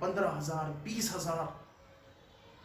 15,000, 20,000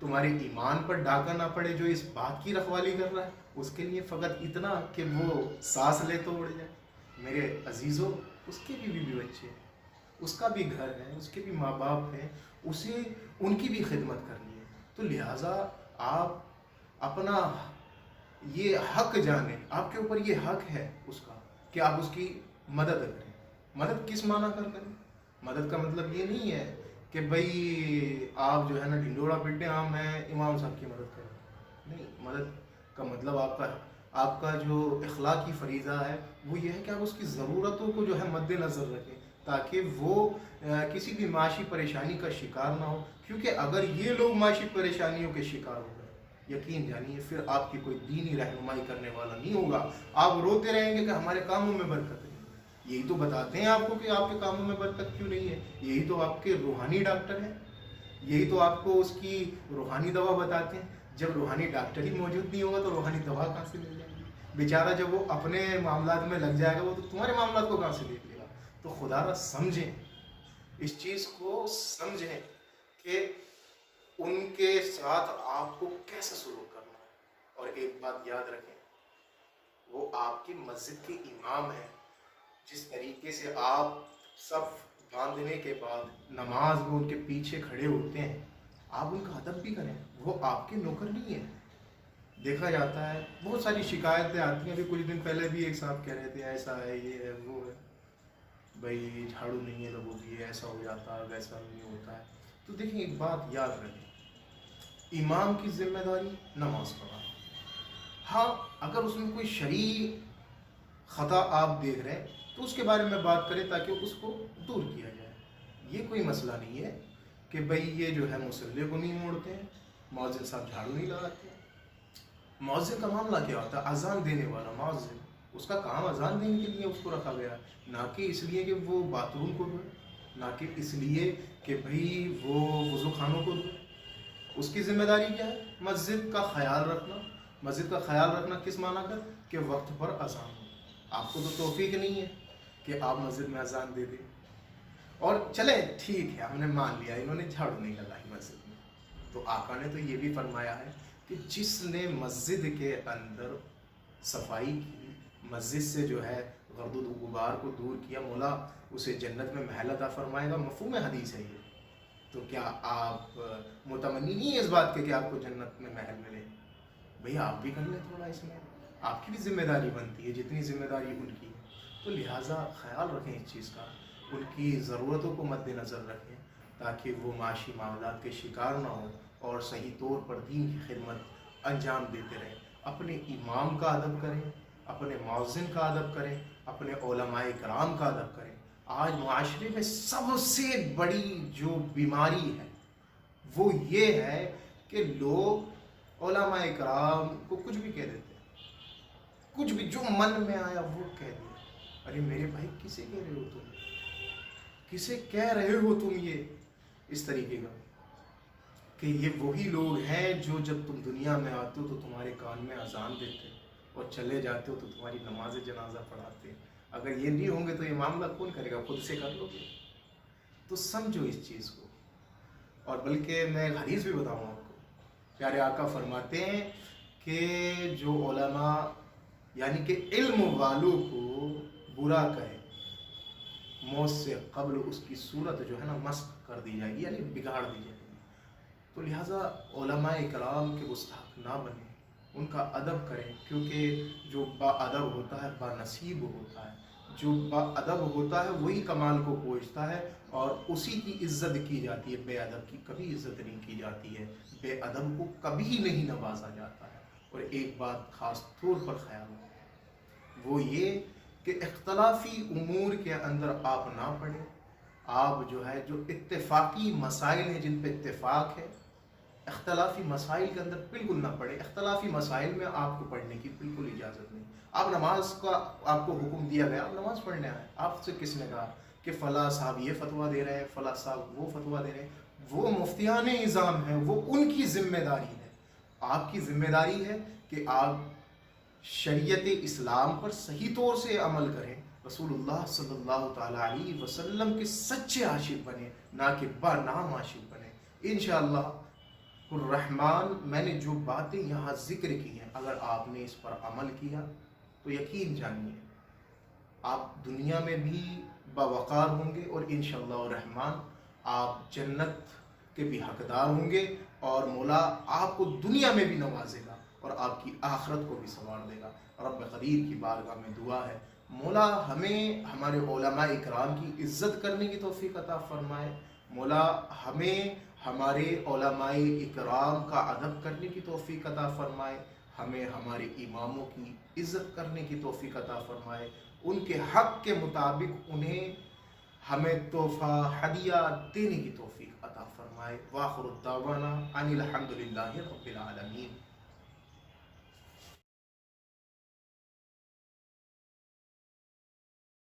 تمہارے ایمان پر ڈاکہ نہ پڑے جو اس بات کی رکھوالی کر رہا ہے، اس کے لیے فقط اتنا کہ وہ سانس لے تو اڑ جائے۔ میرے عزیزوں، اس کے بھی بیوی بچے ہیں، اس کا بھی گھر ہے، اس کے بھی ماں باپ ہیں، اسے ان کی بھی خدمت کرنی ہے۔ تو لہٰذا آپ اپنا یہ حق جانیں، آپ کے اوپر یہ حق ہے اس کا کہ آپ اس کی مدد کریں۔ مدد کس معنی کر کریں؟ مدد کا مطلب یہ نہیں ہے کہ بھائی آپ جو ہے نا ڈھنڈورا پیٹیں، ہاں میں امام صاحب کی مدد کروں۔ نہیں، مدد کا مطلب آپ کا جو اخلاقی فریضہ ہے وہ یہ ہے کہ آپ اس کی ضرورتوں کو جو ہے مد نظر رکھیں، تاکہ وہ کسی بھی معاشی پریشانی کا شکار نہ ہو۔ کیونکہ اگر یہ لوگ معاشی پریشانیوں کے شکار ہو گئے، یقین جانیے پھر آپ کی کوئی دینی رہنمائی کرنے والا نہیں ہوگا۔ آپ روتے رہیں گے کہ ہمارے کاموں میں برکت نہیں۔ یہی تو بتاتے ہیں آپ کو کہ آپ کے کاموں میں برکت کیوں نہیں ہے، یہی تو آپ کے روحانی ڈاکٹر ہیں، یہی تو آپ کو اس کی روحانی دوا بتاتے ہیں۔ جب روحانی ڈاکٹر ہی موجود نہیں ہوگا تو روحانی دوا کہاں سے مل جائے گی؟ بیچارہ جب وہ اپنے معاملات میں لگ جائے گا وہ تو تمہارے معاملات کو کہاں سے دیکھ لے گا؟ تو خدا را سمجھیں، اس چیز کو سمجھیں کہ ان کے ساتھ آپ کو کیسا سلوک کرنا ہے۔ اور ایک بات یاد رکھیں، وہ آپ کی مسجد کے امام ہیں۔ جس طریقے سے آپ صف باندھنے کے بعد نماز میں ان کے پیچھے کھڑے ہوتے ہیں، آپ ان کا ادب بھی کریں۔ وہ آپ کے نوکر نہیں ہیں۔ دیکھا جاتا ہے بہت ساری شکایتیں آتی ہیں، ابھی کچھ دن پہلے بھی ایک صاحب کہہ رہے تھے ایسا ہے، یہ ہے، وہ ہے، بھائی جھاڑو نہیں ہے تو وہ بھی ہے، ایسا ہو جاتا ہے، ویسا نہیں ہوتا ہے۔ تو دیکھیں، ایک بات یاد رکھیں، امام کی ذمہ داری نماز پڑھانا۔ ہاں، اگر اس میں کوئی شرعی خطا آپ دیکھ رہے ہیں تو اس کے بارے میں بات کریں تاکہ اس کو دور کیا جائے۔ یہ کوئی مسئلہ نہیں ہے کہ بھئی یہ جو ہے مصلی کو نہیں موڑتے ہیں، مؤذن صاحب جھاڑو نہیں لگاتے ہیں۔ مؤذن کا معاملہ کیا ہوتا ہے؟ اذان دینے والا مؤذن، اس کا کام اذان دینے کے لیے اس کو رکھا گیا ہے، نہ کہ اس لیے کہ وہ باتھ روم کو دھوئے، نہ کہ اس لیے کہ بھئی وہ وضو خانوں کو دھوئے۔ اس کی ذمہ داری کیا ہے؟ مسجد کا خیال رکھنا۔ مسجد کا خیال رکھنا کس معنی کا؟ کہ وقت پر اذان ہو۔ آپ کو تو توفیق نہیں ہے کہ آپ مسجد میں اذان دے دیں، اور چلیں ٹھیک ہے، ہم نے مان لیا انہوں نے جھاڑو نہیں لگائی مسجد میں، تو آقا نے تو یہ بھی فرمایا ہے کہ جس نے مسجد کے اندر صفائی کی، مسجد سے جو ہے گرد و غبار کو دور کیا، مولا اسے جنت میں محل عطا فرمائے گا۔ مفہوم حدیث ہے یہ۔ تو کیا آپ متمنی نہیں ہے اس بات کے کہ آپ کو جنت میں محل ملے؟ بھئی آپ بھی کر لیں تھوڑا، اس میں آپ کی بھی ذمہ داری بنتی ہے جتنی ذمہ داری ان کی ہے۔ تو لہٰذا خیال رکھیں اس چیز کا، ان کی ضرورتوں کو مد نظر رکھیں تاکہ وہ معاشی معاملات کے شکار نہ ہوں اور صحیح طور پر دین کی خدمت انجام دیتے رہیں۔ اپنے امام کا ادب کریں، اپنے مؤذن کا ادب کریں، اپنے علماء کرام کا ادب کریں۔ آج معاشرے میں سب سے بڑی جو بیماری ہے وہ یہ ہے کہ لوگ علماء کرام کو کچھ بھی کہہ دیتے ہیں، کچھ بھی جو من میں آیا وہ کہہ دیا۔ ارے میرے بھائی، کسے کہہ رہے ہو تم؟ کسے کہہ رہے ہو تم یہ اس طریقے کا؟ کہ یہ وہی لوگ ہیں جو جب تم دنیا میں آتے ہو تو تمہارے کان میں اذان دیتے اور چلے جاتے ہو تو تمہاری نماز جنازہ پڑھاتے۔ اگر یہ نہیں ہوں گے تو یہ معاملہ کون کرے گا؟ خود سے کر لو گے۔ تو سمجھو اس چیز کو۔ اور بلکہ میں حدیث بھی بتاؤں آپ کو، پیارے آقا فرماتے ہیں کہ جو علماء یعنی کہ علم والوں کو برا کہے، موت سے قبل اس کی صورت جو ہے نا مسخ کر دی جائے گی، یعنی بگاڑ دی جائے گی۔ تو لہٰذا علماء کرام کے مستحق نہ بنیں، ان کا ادب کریں، کیونکہ جو با ادب ہوتا ہے با نصیب ہوتا ہے۔ جو با ادب ہوتا ہے وہی کمال کو پہنچتا ہے اور اسی کی عزت کی جاتی ہے۔ بے ادب کی کبھی عزت نہیں کی جاتی ہے، بے ادب کو کبھی نہیں نوازا جاتا ہے۔ اور ایک بات خاص طور پر خیال رکھیں، وہ یہ کہ اختلافی امور کے اندر آپ نہ پڑیں۔ آپ جو ہے جو اتفاقی مسائل ہیں جن پہ اتفاق ہے، اختلافی مسائل کے اندر بالکل نہ پڑھیں۔ اختلافی مسائل میں آپ کو پڑھنے کی بالکل اجازت نہیں۔ آپ نماز کا آپ کو حکم دیا گیا، آپ نماز پڑھنے آئے، آپ سے کس نے کہا کہ فلاں صاحب یہ فتویٰ دے رہے ہیں، فلاں صاحب وہ فتویٰ دے رہے ہیں؟ وہ مفتیان نظام ہیں، وہ ان کی ذمہ داری ہے۔ آپ کی ذمہ داری ہے کہ آپ شریعت اسلام پر صحیح طور سے عمل کریں، رسول اللہ صلی اللہ تعالیٰ علیہ وسلم کے سچے عاشق بنیں، نہ کہ با نام عاشق بنیں۔ انشاءاللہ الرحمن میں نے جو باتیں یہاں ذکر کی ہیں، اگر آپ نے اس پر عمل کیا تو یقین جانیے آپ دنیا میں بھی باوقار ہوں گے، اور انشاءاللہ الرحمن آپ جنت کے بھی حقدار ہوں گے، اور مولا آپ کو دنیا میں بھی نوازے گا اور آپ کی آخرت کو بھی سنوار دے گا۔ رب قدیر کی بارگاہ میں دعا ہے مولا ہمیں ہمارے علماء اکرام کی عزت کرنے کی توفیق عطا فرمائے، مولا ہمیں ہمارے علماء اکرام کا ادب کرنے کی توفیق عطا فرمائے، ہمیں ہمارے اماموں کی عزت کرنے کی توفیق عطا فرمائے، ان کے حق کے مطابق انہیں ہمیں تحفہ ہدیہ دینے کی توفیق عطا فرمائے۔ وآخر الدعوانا ان الحمد للہ رب العالمین۔